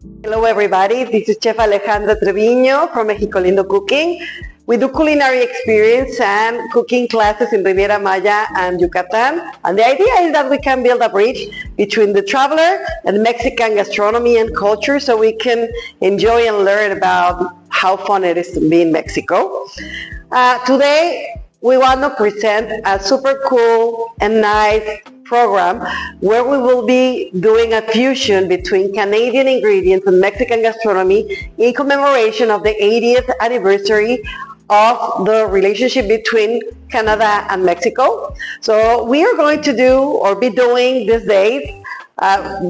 Hello everybody, this is Chef Alejandra Treviño from Mexico Lindo Cooking. We do culinary experience and cooking classes in Riviera Maya and Yucatan. And the idea is that we can build a bridge between the traveler and Mexican gastronomy and culture so we can enjoy and learn about how fun it is to be in Mexico. Today, we want to present a super cool and nice program where we will be doing a fusion between Canadian ingredients and Mexican gastronomy in commemoration of the 80th anniversary of the relationship between Canada and Mexico. So we are going to do or be doing these days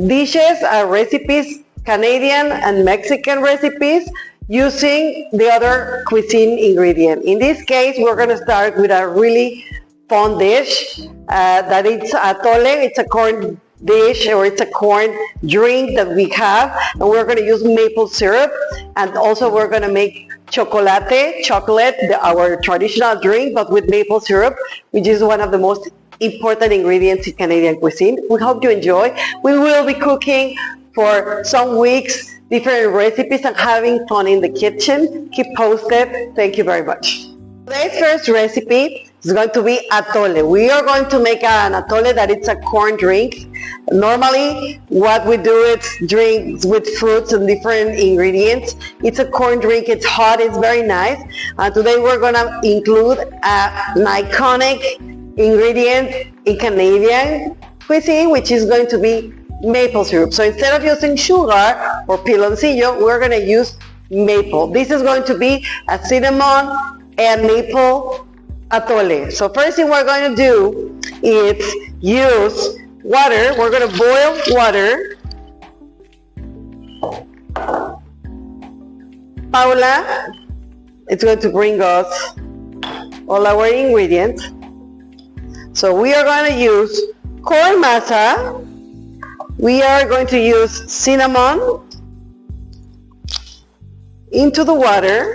dishes, recipes, Canadian and Mexican recipes using the other cuisine ingredient. In this case, we're going to start with a really fun dish that it's atole. It's a corn dish, or it's a corn drink that we have, and we're going to use maple syrup, and also we're going to make chocolate, our traditional drink, but with maple syrup, which is one of the most important ingredients in Canadian cuisine. We hope you enjoy. We will be cooking for some weeks different recipes and having fun in the kitchen. Keep posted. Thank you very much. Today's first recipe is going to be atole. We are going to make an atole that it's a corn drink. Normally, what we do is drinks with fruits and different ingredients. It's a corn drink. It's hot. It's very nice. And today we're going to include an iconic ingredient in Canadian cuisine, which is going to be maple syrup. So instead of using sugar or piloncillo, we're going to use maple. This is going to be a cinnamon and maple atole. So first thing we're going to do is use water. We're going to boil water. Paula is going to bring us all our ingredients. So we are going to use corn masa. We are going to use cinnamon into the water.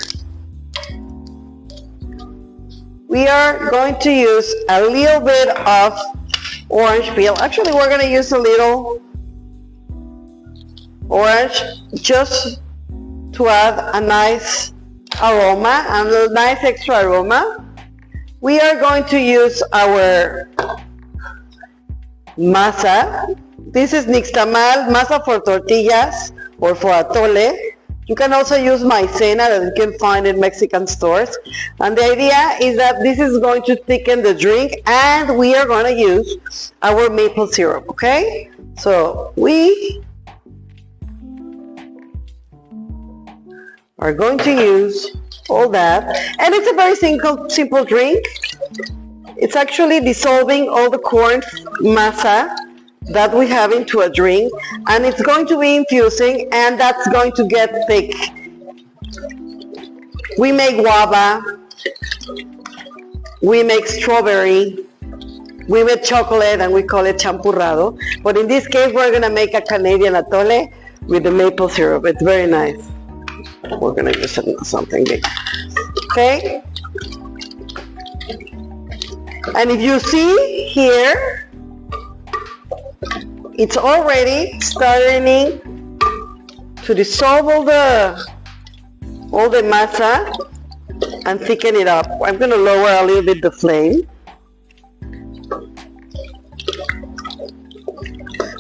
We are going to use a little bit of orange peel. Actually, we're going to use a little orange just to add a nice aroma, a nice extra aroma. We are going to use our masa. This is nixtamal, masa for tortillas or for atole. You can also use maicena that you can find in Mexican stores. And the idea is that this is going to thicken the drink, and we are going to use our maple syrup, okay? So we are going to use all that. And it's a very simple drink. It's actually dissolving all the corn masa that we have into a drink, and it's going to be infusing, and that's going to get thick. We make guava, we make strawberry, we make chocolate, and we call it champurrado. But in this case, we're going to make a Canadian atole with the maple syrup. It's very nice. We're going to use something big. Okay? And if you see here, it's already starting to dissolve all the masa and thicken it up. I'm going to lower a little bit the flame.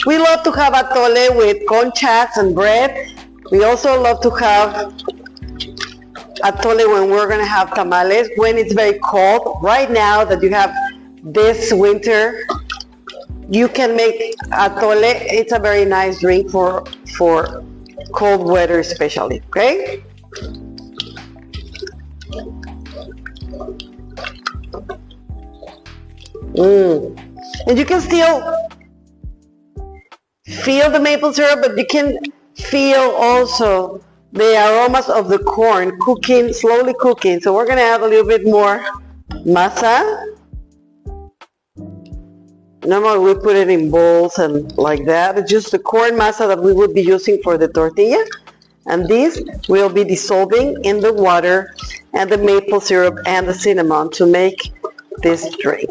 We love to have atole with conchas and bread. We also love to have atole when we're going to have tamales, when it's very cold. Right now that you have this winter, you can make atole. It's a very nice drink for cold weather especially, okay? And you can still feel the maple syrup, but you can feel also the aromas of the corn cooking, slowly cooking. So we're gonna add a little bit more masa. Normally we put it in bowls and like that. It's just the corn masa that we would be using for the tortilla. And this will be dissolving in the water and the maple syrup and the cinnamon to make this drink.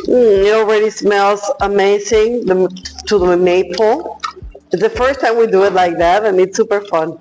It already smells amazing to the maple. It's the first time we do it like that, and it's super fun.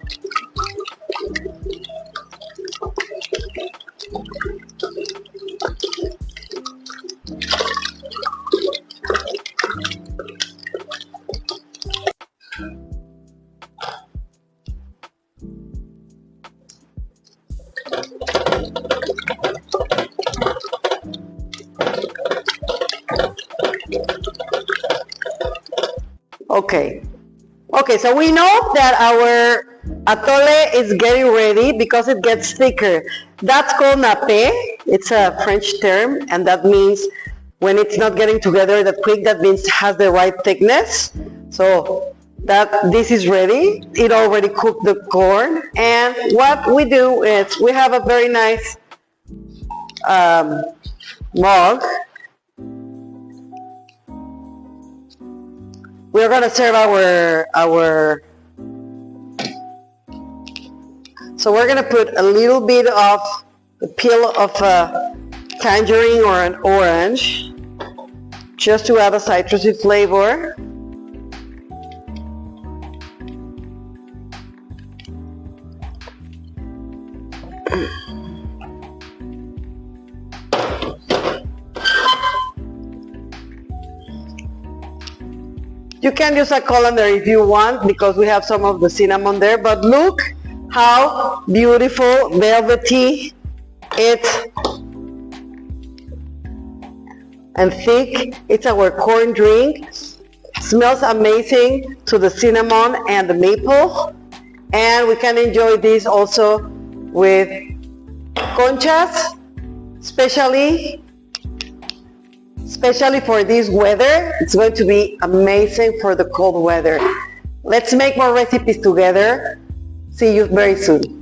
Okay, so we know that our atole is getting ready because it gets thicker. That's called nappe. It's a French term, and that means when it's not getting together that quick, that means it has the right thickness. So this is ready. It already cooked the corn, and what we do is we have a very nice mug. We're gonna serve so we're gonna put a little bit of the peel of a tangerine or an orange, just to add a citrusy flavor. You can use a colander if you want, because we have some of the cinnamon there, but look how beautiful, velvety it and thick. It's our corn drink. Smells amazing to the cinnamon and the maple, and we can enjoy this also with conchas, especially for this weather. It's going to be amazing for the cold weather. Let's make more recipes together. See you very soon.